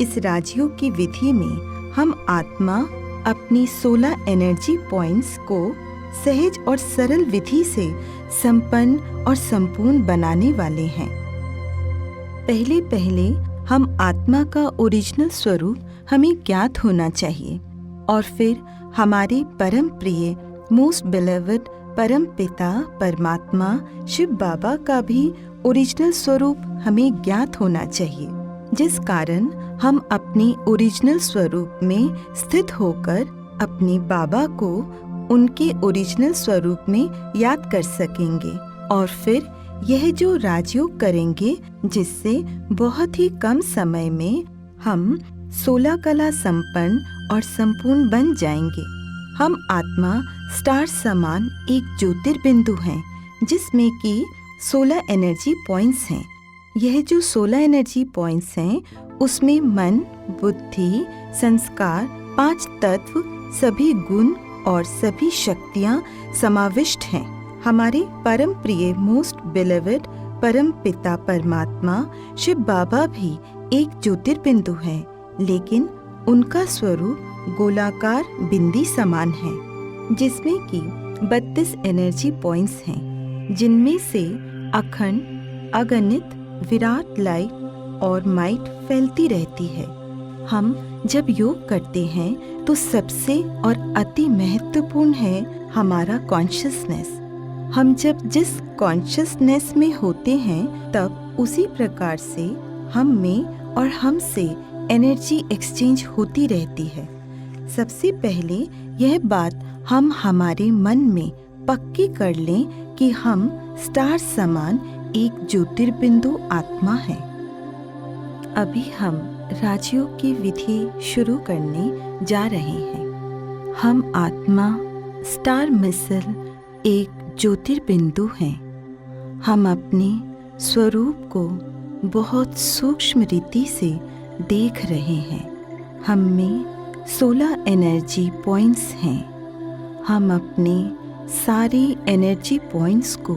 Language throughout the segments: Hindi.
इस राजयोग की विधि में हम आत्मा अपनी 16 एनर्जी पॉइंट्स को सहज और सरल विधि से संपन्न और संपूर्ण बनाने वाले हैं। पहले पहले हम आत्मा का ओरिजिनल स्वरूप हमें ज्ञात होना चाहिए और फिर हमारे परम प्रिय मोस्ट बिलीव्ड परम पिता परमात्मा शिव बाबा का भी ओरिजिनल स्वरूप हमें ज्ञात होना चाहिए, जिस कारण हम अपने ओरिजिनल स्वरूप में स्थित होकर अपने बाबा को उनके ओरिजिनल स्वरूप में याद कर सकेंगे और फिर यह जो राजयोग करेंगे जिससे बहुत ही कम समय में हम 16 कला संपन्न और संपूर्ण बन जाएंगे। हम आत्मा स्टार समान एक ज्योतिर्बिंदु हैं जिसमें कि 16 एनर्जी पॉइंट्स हैं। यह जो 16 एनर्जी पॉइंट्स हैं उसमें मन, बुद्धि, संस्कार, 5 तत्व, सभी गुण और सभी शक्तियाँ समाविष्ट हैं। हमारे परम प्रिय मोस्ट बिलीव्ड परम पिता परमात्मा शिव बाबा भी एक ज्योतिर्बिंदु है, लेकिन उनका स्वरूप गोलाकार बिंदी समान है जिसमें कि 32 एनर्जी पॉइंट्स हैं, जिनमें से अखंड अगणित विराट लाइट और माइट फैलती रहती है। हम जब योग करते हैं तो सबसे और अति महत्वपूर्ण है हमारा कॉन्शियसनेस। हम जब जिस कॉन्शियसनेस में होते हैं तब उसी प्रकार से हम में और हमसे एनर्जी एक्सचेंज होती रहती है। सबसे पहले यह बात हम हमारे मन में पक्की कर लें कि हम स्टार समान एक ज्योतिर्बिंदु आत्मा है। अभी हम राजयोग की विधि शुरू करने जा रहे हैं। हम आत्मा स्टार मिसल एक ज्योतिर्बिंदु हैं। हम अपने स्वरूप को बहुत सूक्ष्म रीति से देख रहे हैं। हम में 16 एनर्जी पॉइंट्स हैं। हम अपने सारे एनर्जी पॉइंट्स को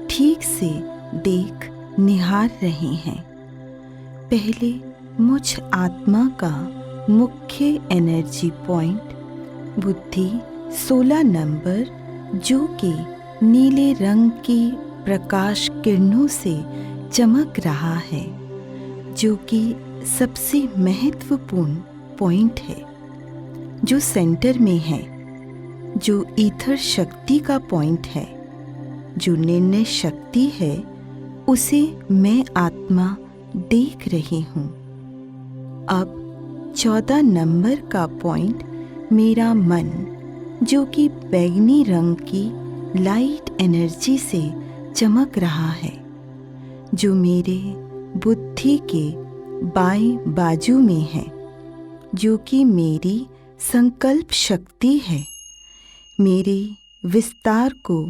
ठीक से देख निहार रहे हैं। पहले मुझ आत्मा का मुख्य एनर्जी पॉइंट बुद्धि 16 नंबर, जो कि नीले रंग की प्रकाश किरणों से चमक रहा है, जो कि सबसे महत्वपूर्ण पॉइंट है, जो सेंटर में है, जो ईथर शक्ति का पॉइंट है, जो निर्णय शक्ति है, उसे मैं आत्मा देख रही हूँ। अब 14 नंबर का पॉइंट मेरा मन, जो कि बैंगनी रंग की लाइट एनर्जी से चमक रहा है, जो मेरे बुद्धि के बाएं बाजू में है, जो कि मेरी संकल्प शक्ति है, मेरे विस्तार को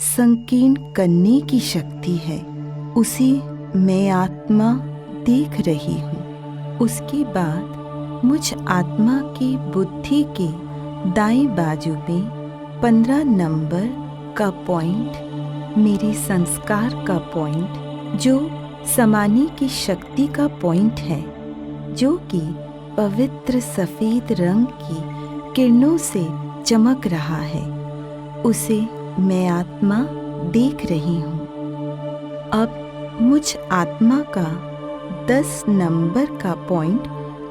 संकीर्ण करने की शक्ति है, उसे मैं आत्मा देख रही हूँ। उसके बाद मुझ आत्मा की बुद्धि के दाएं बाजू में 15 नंबर का पॉइंट मेरे संस्कार का पॉइंट, जो समानी की शक्ति का पॉइंट है, जो कि पवित्र सफेद रंग की किरणों से चमक रहा है, उसे मैं आत्मा देख रही हूँ। अब मुझ आत्मा का 10 नंबर का पॉइंट,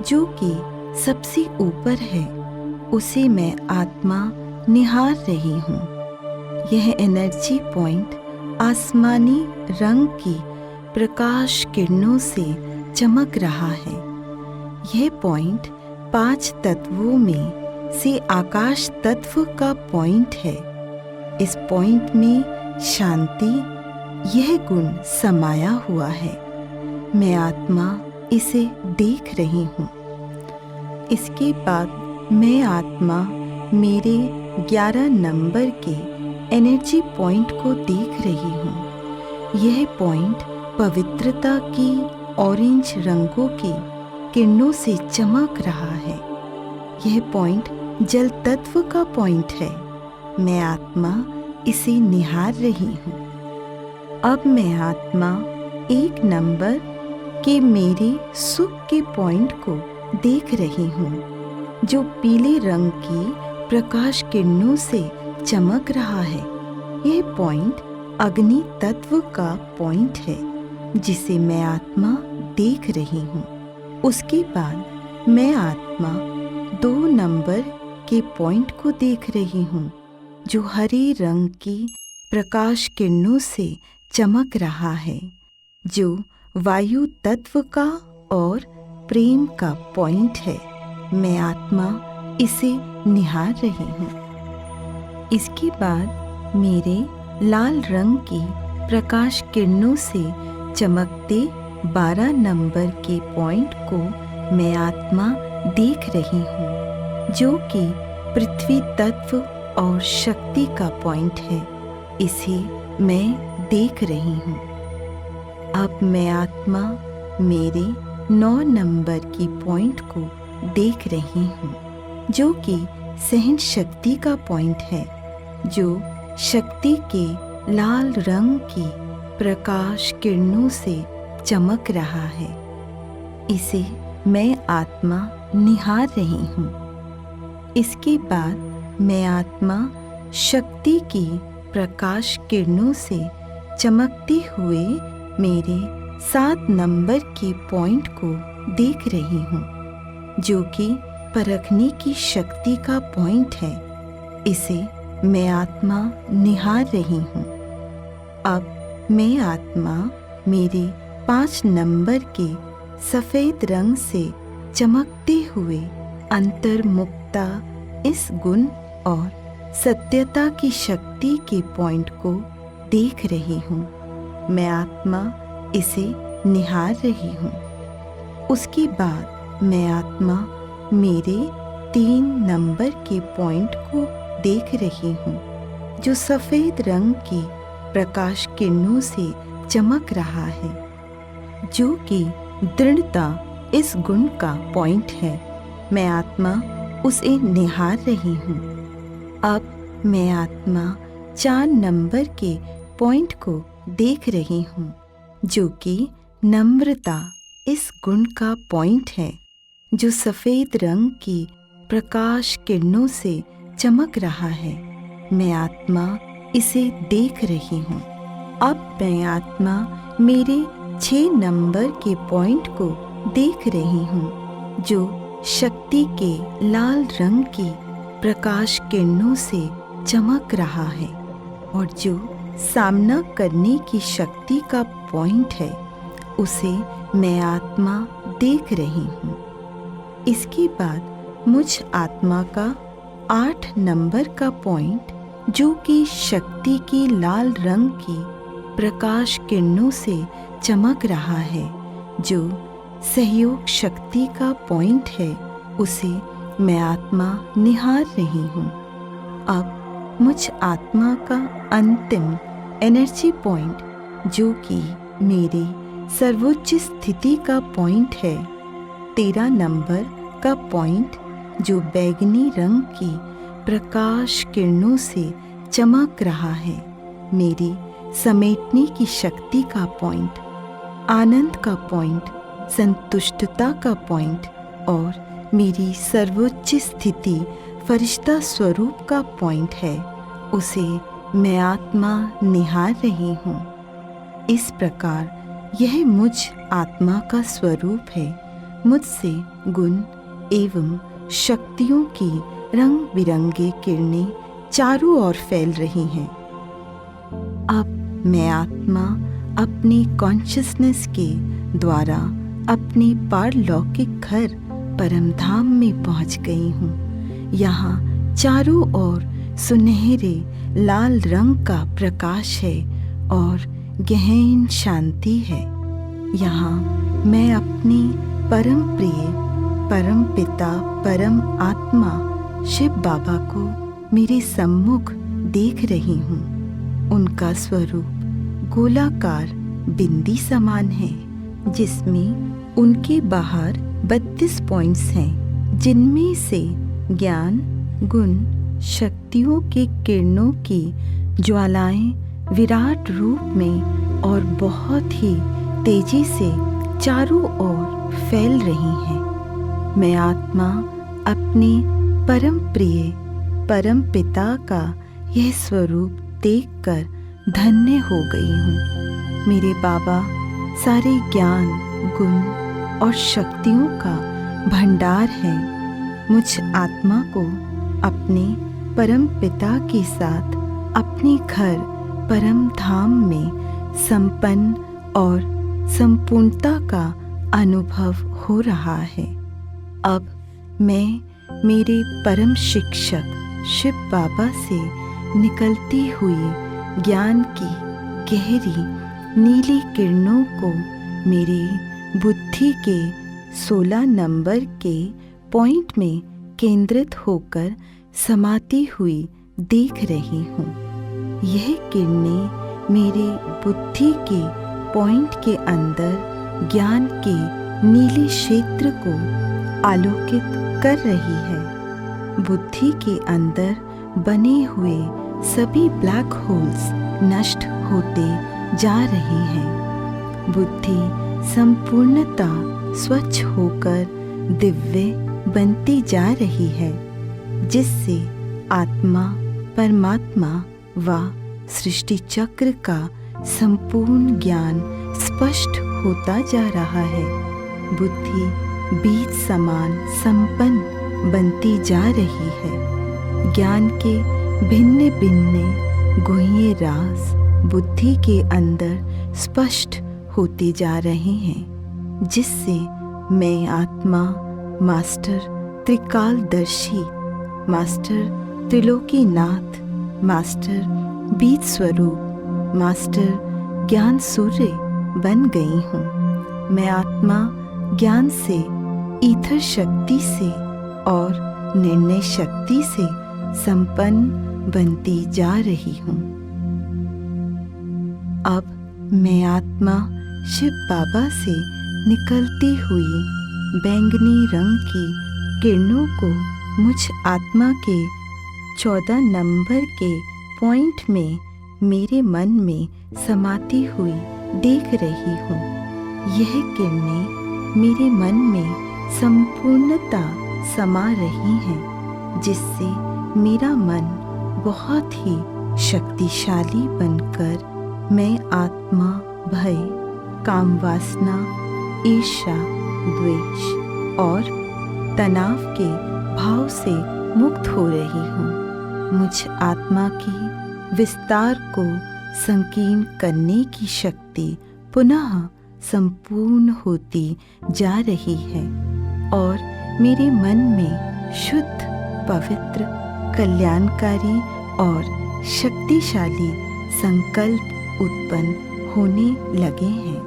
जो कि सबसे ऊपर है, उसे मैं आत्मा निहार रही हूँ। यह एनर्जी पॉइंट आसमानी रंग की प्रकाश किरणों से चमक रहा है। यह पॉइंट 5 तत्वों में से आकाश तत्व का पॉइंट है। इस पॉइंट में शांति, यह गुण समाया हुआ है। मैं आत्मा इसे देख रही हूँ। इसके बाद मैं आत्मा मेरे 11 नंबर के एनर्जी पॉइंट को देख रही हूँ। यह पॉइंट पवित्रता की ऑरेंज रंगों की किरणों से चमक रहा है। यह पॉइंट जल तत्व का पॉइंट है। मैं आत्मा इसे निहार रही हूँ। अब मैं आत्मा 1 नंबर के मेरे सुख के पॉइंट को देख रही हूँ, जो पीले रंग की प्रकाश किरणों से चमक रहा है। यह पॉइंट अग्नि तत्व का पॉइंट है, जिसे मैं आत्मा देख रही हूँ। उसके बाद मैं आत्मा 2 नंबर के पॉइंट को देख रही हूँ, जो हरे रंग की प्रकाश किरणों से चमक रहा है, जो वायु तत्व का और प्रेम का पॉइंट है। मैं आत्मा इसे निहार रही हूँ। इसके बाद मेरे लाल रंग की प्रकाश किरणों से चमकते 12 नंबर के पॉइंट को मैं आत्मा देख रही हूँ, जो कि पृथ्वी तत्व और शक्ति का पॉइंट है। इसे मैं देख रही हूँ। अब मैं आत्मा मेरे 9 नंबर की पॉइंट को देख रही हूँ, जो कि सहन शक्ति का पॉइंट है, जो शक्ति के लाल रंग की प्रकाश किरणों से चमक रहा है। इसे मैं आत्मा निहार रही हूँ। इसके बाद मैं आत्मा शक्ति की प्रकाश किरणों से चमकते हुए मेरे 7 नंबर के पॉइंट को देख रही हूँ, जो कि परखने की शक्ति का पॉइंट है। इसे मैं आत्मा निहार रही हूँ। अब मैं आत्मा मेरे 5 नंबर के सफेद रंग से चमकते हुए अंतर्मुखता, इस गुण और सत्यता की शक्ति के पॉइंट को देख रही हूँ। मैं आत्मा इसे निहार रही हूँ। उसके बाद मैं आत्मा मेरे 3 नंबर के पॉइंट को देख रही हूँ, जो सफेद रंग की प्रकाश किरणों से चमक रहा है, जो कि दृढ़ता, इस गुण का पॉइंट है। मैं आत्मा उसे निहार रही हूँ। अब मैं आत्मा 4 नंबर के पॉइंट को देख रही हूँ, जो कि नम्रता, इस गुण का पॉइंट है, जो सफेद रंग की प्रकाश किरणों से चमक रहा है। मैं आत्मा इसे देख रही हूँ। अब मैं आत्मा मेरे 6 नंबर के पॉइंट को देख रही हूँ, जो शक्ति के लाल रंग की प्रकाश किरणों से चमक रहा है और जो सामना करने की शक्ति का पॉइंट है। उसे मैं आत्मा देख रही हूँ। इसके बाद मुझ आत्मा का 8 नंबर का पॉइंट, जो कि शक्ति की लाल रंग की प्रकाश किरणों से चमक रहा है, जो सहयोग शक्ति का पॉइंट है, उसे मैं आत्मा निहार रही हूँ। अब मुझ आत्मा का अंतिम एनर्जी पॉइंट, जो कि मेरी सर्वोच्च स्थिति का पॉइंट है, 13 नंबर का पॉइंट, जो बैगनी रंग की प्रकाश किरणों से चमक रहा है, मेरी समेटने की शक्ति का पॉइंट, आनंद का पॉइंट, संतुष्टता का पॉइंट और मेरी सर्वोच्च स्थिति फरिश्ता स्वरूप का पॉइंट है। उसे मैं आत्मा निहार रही हूँ। इस प्रकार यह मुझ आत्मा का स्वरूप है। मुझसे गुण एवं शक्तियों की रंग बिरंगे किरणें चारों ओर फैल रही हैं। अब मैं आत्मा अपनी कॉन्शियसनेस के द्वारा अपने पारलौकिक घर परमधाम में पहुंच गई हूँ। यहाँ चारों ओर सुनहरे लाल रंग का प्रकाश है और गहन शांति है। यहाँ मैं अपनी परम प्रिय परम पिता परम आत्मा शिव बाबा को मेरे सम्मुख देख रही हूँ। उनका स्वरूप गोलाकार बिंदी समान है, जिसमें उनके बाहर 32 पॉइंट्स हैं, जिनमें से ज्ञान, गुण, शक्तियों के किरणों की ज्वालाएं विराट रूप में और बहुत ही तेजी से चारों ओर फैल रही हैं। मैं आत्मा अपने परम प्रिय परम पिता का यह स्वरूप देखकर धन्य हो गई हूँ। मेरे बाबा सारे ज्ञान, गुण और शक्तियों का भंडार है। मुझ आत्मा को अपने परम पिता के साथ अपने घर परम धाम में संपन्न और संपूर्णता का अनुभव हो रहा है। अब मैं मेरे परम शिक्षक शिव बाबा से निकलती हुई ज्ञान की गहरी नीली किरणों को मेरी बुद्धि के 16 नंबर के पॉइंट में केंद्रित होकर समाती हुई देख रही हूँ। यह किरणें मेरे बुद्धि के पॉइंट के अंदर ज्ञान के नीले क्षेत्र को आलोकित कर रही है। बुद्धि के अंदर बने हुए सभी ब्लैक होल्स नष्ट होते जा रहे हैं। बुद्धि संपूर्णता स्वच्छ होकर दिव्य बनती जा रही है, जिससे आत्मा, परमात्मा व सृष्टि चक्र का संपूर्ण ज्ञान स्पष्ट होता जा रहा है। बुद्धि बीज समान संपन्न बनती जा रही है। ज्ञान के भिन्न भिन्न गुह्य राज बुद्धि के अंदर स्पष्ट होते जा रहे हैं, जिससे मैं आत्मा मास्टर त्रिकालदर्शी, मास्टर त्रिलोकीनाथ, मास्टर बीज स्वरूप, मास्टर ज्ञान सूर्य बन गई हूँ। मैं आत्मा ज्ञान से, ईथर शक्ति से और निर्णय शक्ति से संपन्न बनती जा रही हूँ। अब मैं आत्मा शिव बाबा से निकलती हुई बैंगनी रंग की किरणों को मुझ आत्मा के 14 नंबर के पॉइंट में मेरे मन में समाती हुई देख रही हूँ। यह किरणें मेरे मन में संपूर्णता समा रही हैं, जिससे मेरा मन बहुत ही शक्तिशाली बनकर मैं आत्मा भय, काम वासना, ईर्ष्या, द्वेष और तनाव के भाव से मुक्त हो रही हूँ। मुझ आत्मा की विस्तार को संकीर्ण करने की शक्ति पुनः संपूर्ण होती जा रही है और मेरे मन में शुद्ध, पवित्र, कल्याणकारी और शक्तिशाली संकल्प उत्पन्न होने लगे हैं।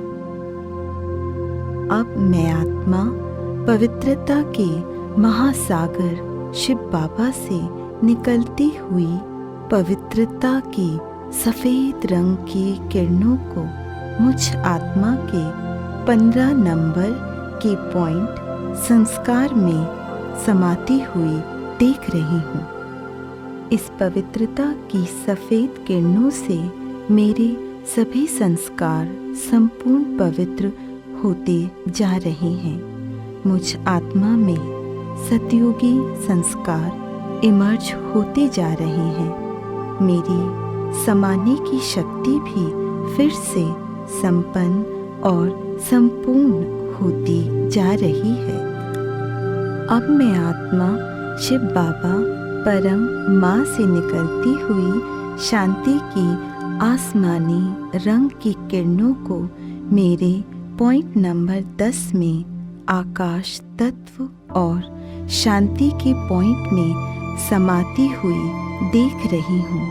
अब मैं आत्मा पवित्रता के महासागर शिव बाबा से निकलती हुई पवित्रता की सफेद रंग की किरणों को मुझ आत्मा के 15 नंबर के पॉइंट संस्कार में समाती हुई देख रही हूँ। इस पवित्रता की सफेद किरणों से मेरे सभी संस्कार संपूर्ण पवित्र होते जा रहे हैं। मुझ आत्मा में सतयुगी संस्कार इमर्ज होते जा रहे हैं। मेरी समाने की शक्ति भी फिर से संपन्न और संपूर्ण होती जा रही है। अब मैं आत्मा शिव बाबा परम माँ से निकलती हुई शांति की आसमानी रंग की किरणों को मेरे पॉइंट नंबर 10 में आकाश तत्व और शांति के पॉइंट में समाती हुई देख रही हूँ।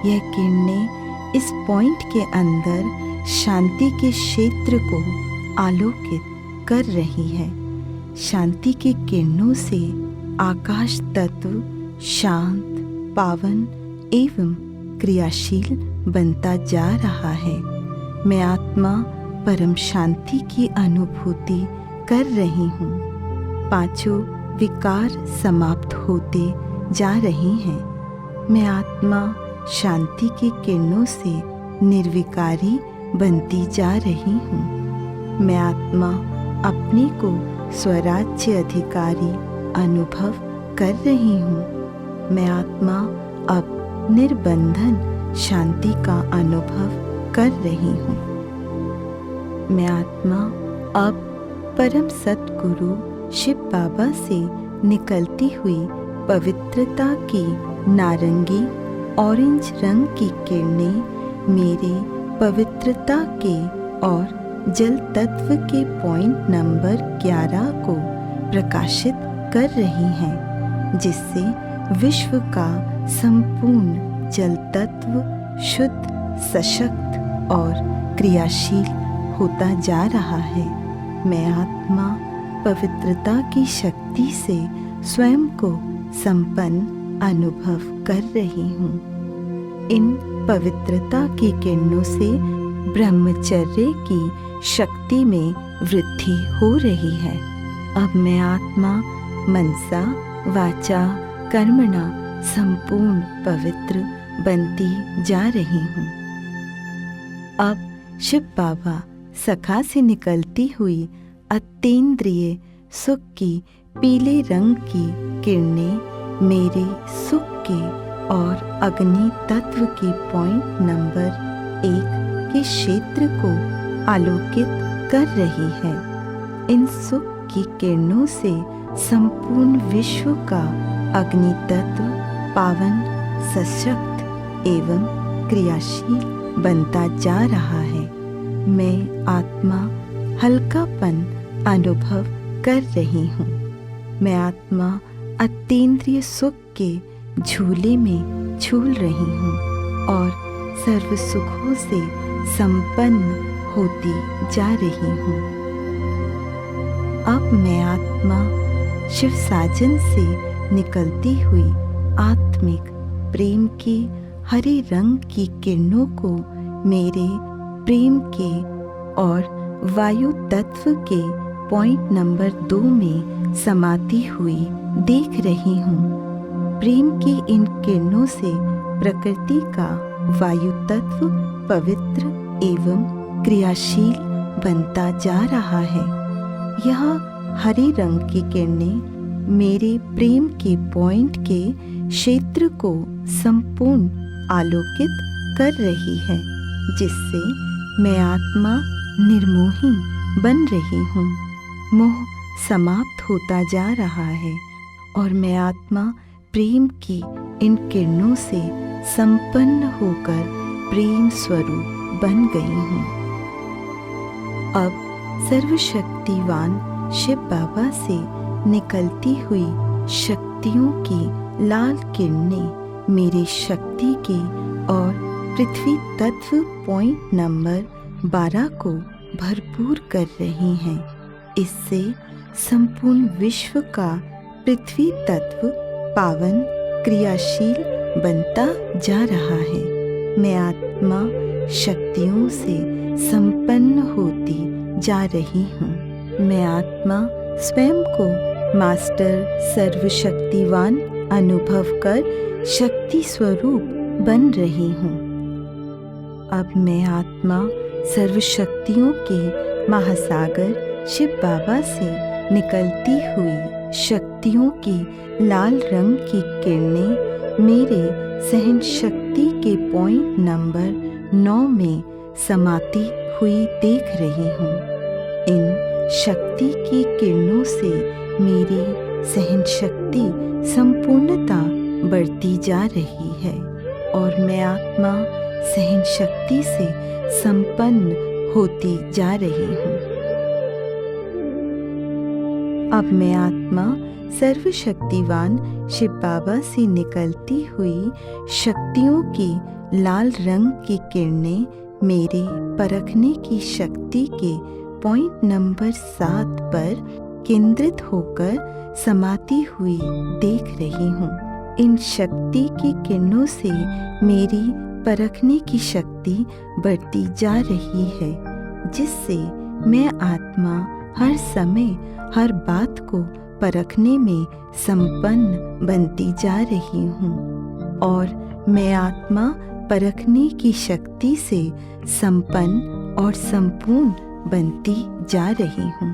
यह किरणें इस पॉइंट के अंदर शांति के क्षेत्र को आलोकित कर रही है। शांति के किरणों से आकाश तत्व शांत, पावन एवं क्रियाशील बनता जा रहा है। मैं आत्मा परम शांति की अनुभूति कर रही हूँ। पांचों विकार समाप्त होते जा रहे हैं। मैं आत्मा शांति की किरणों से निर्विकारी बनती जा रही हूँ। मैं आत्मा अपने को स्वराज्य अधिकारी अनुभव कर रही हूँ। मैं आत्मा अब निर्बंधन शांति का अनुभव कर रही हूँ। मैं आत्मा अब परम सतगुरु शिव बाबा से निकलती हुई पवित्रता की नारंगी ऑरेंज रंग की किरणें मेरे पवित्रता के और जल तत्व के पॉइंट नंबर 11 को प्रकाशित कर रही हैं, जिससे विश्व का संपूर्ण जल तत्व शुद्ध, सशक्त और क्रियाशील होता जा रहा है। मैं आत्मा पवित्रता की शक्ति से स्वयं को संपन्न अनुभव कर रही हूँ। इन पवित्रता की किरणों से ब्रह्मचर्य की शक्ति में वृद्धि हो रही है। अब मैं आत्मा मनसा वाचा कर्मणा संपूर्ण पवित्र बनती जा रही हूँ। अब शिव बाबा सखा से निकलती हुई अतीन्द्रिय सुख की पीले रंग की किरणें मेरे सुख के और अग्नि तत्व के पॉइंट नंबर 1 के क्षेत्र को आलोकित कर रही है। इन सुख की किरणों से संपूर्ण विश्व का अग्नि तत्व पावन, सशक्त एवं क्रियाशील बनता जा रहा है। मैं आत्मा हल्कापन अनुभव कर रही हूँ। मैं आत्मा अतीन्द्रिय सुख के झूले में झूल रही हूँ और सर्व सुखों से संपन्न होती जा रही हूँ। अब मैं आत्मा शिव साजन से निकलती हुई आत्मिक प्रेम के हरे रंग की किरणों को मेरे प्रेम के और वायु तत्व के पॉइंट नंबर 2 में समाती हुई देख रही हूँ। प्रेम की इन किरणों से प्रकृति का वायु तत्व पवित्र एवं क्रियाशील बनता जा रहा है। यह हरे रंग की किरणें मेरे प्रेम के पॉइंट के क्षेत्र को संपूर्ण आलोकित कर रही है, जिससे मैं आत्मा निर्मोही बन रही हूँ। मोह समाप्त होता जा रहा है और मैं आत्मा प्रेम की इन किरणों से संपन्न होकर प्रेम स्वरूप बन गई हूँ। अब सर्वशक्तिवान शिव बाबा से निकलती हुई शक्तियों की लाल किरणें मेरे शक्ति के और पृथ्वी तत्व पॉइंट नंबर 12 को भरपूर कर रही हैं। इससे संपूर्ण विश्व का पृथ्वी तत्व पावन, क्रियाशील बनता जा रहा है। मैं आत्मा शक्तियों से संपन्न होती जा रही हूँ। मैं आत्मा स्वयं को मास्टर सर्वशक्तिवान अनुभव कर शक्ति स्वरूप बन रही हूँ। अब मैं आत्मा सर्वशक्तियों के महासागर शिव बाबा से निकलती हुई शक्तियों की लाल रंग की किरणें मेरे सहन शक्ति के पॉइंट नंबर 9 में समाती हुई देख रही हूँ। इन शक्ति की किरणों से मेरी सहन शक्ति संपूर्णता बढ़ती जा रही है और मैं आत्मा सहन शक्ति से संपन्न होती जा रही हूँ। अब मैं आत्मा सर्वशक्तिवान शिव बाबा से निकलती हुई शक्तियों की लाल रंग की किरणें मेरे परखने की शक्ति के पॉइंट नंबर 7 पर केंद्रित होकर समाती हुई देख रही हूँ। इन शक्ति की किरणों से मेरी परखने की शक्ति बढ़ती जा रही है, जिससे मैं आत्मा हर समय हर बात को परखने में संपन्न बनती जा रही हूँ और मैं आत्मा परखने की शक्ति से संपन्न और संपूर्ण बनती जा रही हूँ।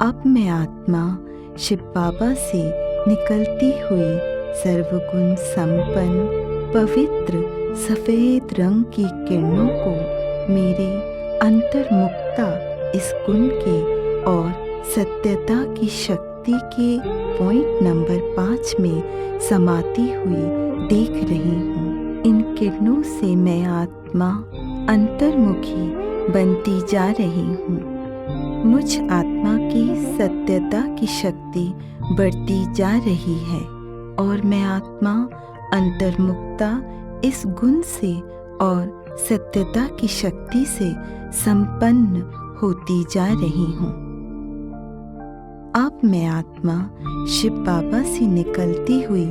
अब मैं आत्मा शिव बाबा से निकलती हुई सर्वगुण संपन्न पवित्र सफेद रंग की किरणों को मेरे अंतर्मुखता इस गुण के और सत्यता की शक्ति के पॉइंट नंबर 5 में समाती हुई देख रही हूँ। इन किरणों से मैं आत्मा अंतर्मुखी बनती जा रही हूँ। मुझ आत्मा की सत्यता की शक्ति बढ़ती जा रही है और मैं आत्मा अंतर्मुखता इस गुण से और सत्यता की शक्ति से संपन्न होती जा रही हूँ। अब मैं आत्मा शिव बाबा से निकलती हुई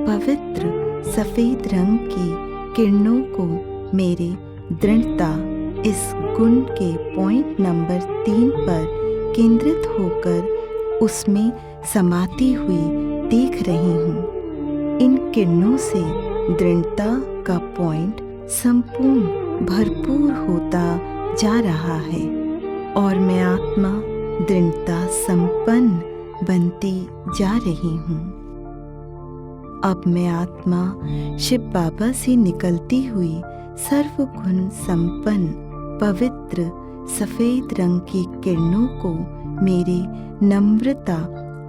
पवित्र सफेद रंग की किरणों को मेरे दृढ़ता इस गुण के पॉइंट नंबर 3 पर केंद्रित होकर उसमें समाती हुई देख रही हूँ। इन किरणों से दृढ़ता का पॉइंट संपूर्ण भरपूर होता जा रहा है और मैं आत्मा दृढ़ता संपन्न बनती जा रही हूँ। अब मैं आत्मा शिव बाबा से निकलती हुई सर्वगुण संपन्न पवित्र सफेद रंग की किरणों को मेरे नम्रता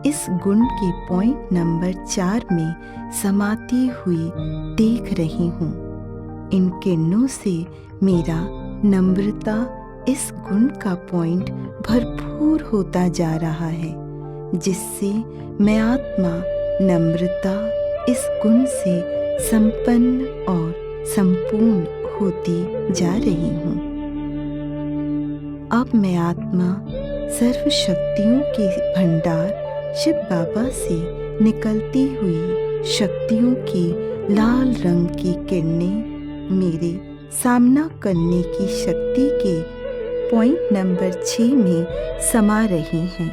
इस गुण के पॉइंट नंबर 4 में समाती हुई देख रही हूँ। इन किरणों से मेरा नम्रता इस गुण का पॉइंट भरपूर होता जा रहा है, जिससे मैं आत्मा नम्रता इस गुण से संपन्न और संपूर्ण होती जा रही हूँ। अब मैं आत्मा सर्व शक्तियों के भंडार शिव बाबा से निकलती हुई शक्तियों की लाल रंग की किरणें मेरे सामना करने की शक्ति के पॉइंट नंबर 6 में समा रही हैं।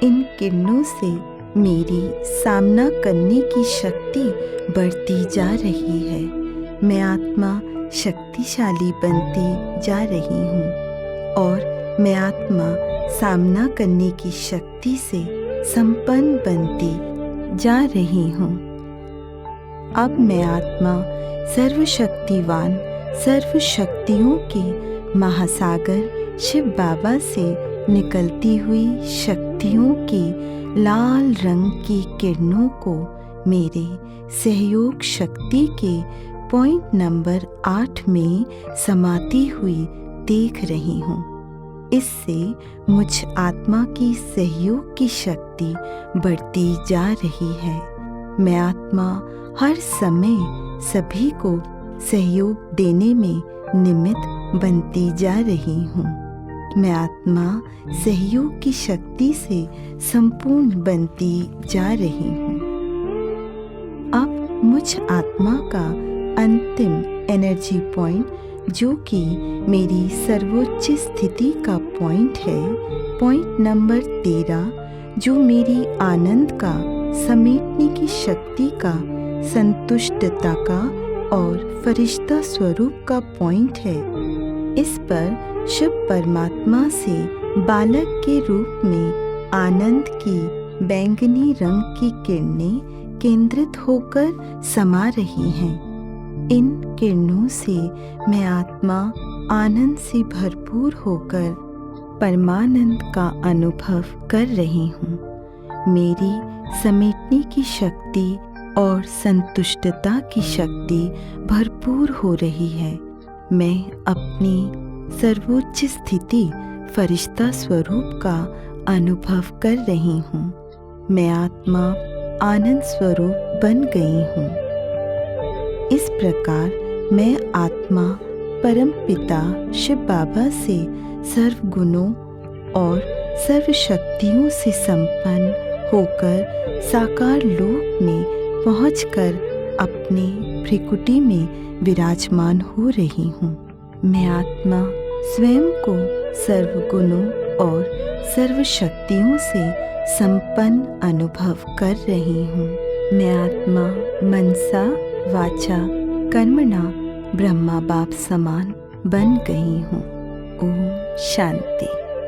इन किरणों से मेरी सामना करने की शक्ति बढ़ती जा रही है। मैं आत्मा शक्तिशाली बनती जा रही हूँ और मैं आत्मा सामना करने की शक्ति से संपन्न बनती जा रही हूँ। अब मैं आत्मा सर्वशक्तिवान सर्व शक्तियों के महासागर शिव बाबा से निकलती हुई शक्तियों की लाल रंग की किरणों को मेरे सहयोग शक्ति के पॉइंट नंबर 8 में समाती हुई देख रही हूँ। इससे मुझ आत्मा की सहयोग की शक्ति बढ़ती जा रही है। मैं आत्मा हर समय सभी को सहयोग देने में निमित्त बनती जा रही हूँ। मैं आत्मा सहयोग की शक्ति से संपूर्ण बनती जा रही हूँ। अब मुझ आत्मा का अंतिम एनर्जी पॉइंट, जो कि मेरी सर्वोच्च स्थिति का पॉइंट है, पॉइंट नंबर 13, जो मेरी आनंद का समेटने की शक्ति का, संतुष्टता का और फरिश्ता स्वरूप का पॉइंट है। इस पर शिव परमात्मा से बालक के रूप में आनंद की बैंगनी रंग की किरणें केंद्रित होकर समा रही हैं। इन किरणों से मैं आत्मा आनंद से भरपूर होकर परमानंद का अनुभव कर रही हूँ। मेरी समेटने की शक्ति और संतुष्टता की शक्ति भरपूर हो रही है। मैं अपनी सर्वोच्च स्थिति फरिश्ता स्वरूप का अनुभव कर रही हूँ। मैं आत्मा आनंद स्वरूप बन गई हूँ। इस प्रकार मैं आत्मा परम पिता शिव बाबा से सर्व गुणों और सर्व शक्तियों से संपन्न होकर साकार लोक में पहुंचकर अपने भ्रिकुटी में विराजमान हो रही हूँ। मैं आत्मा स्वयं को सर्व गुणों और सर्व शक्तियों से संपन्न अनुभव कर रही हूँ। मैं आत्मा मनसा वाचा कर्मणा ब्रह्मा बाप समान बन गई हूँ। ओम शांति।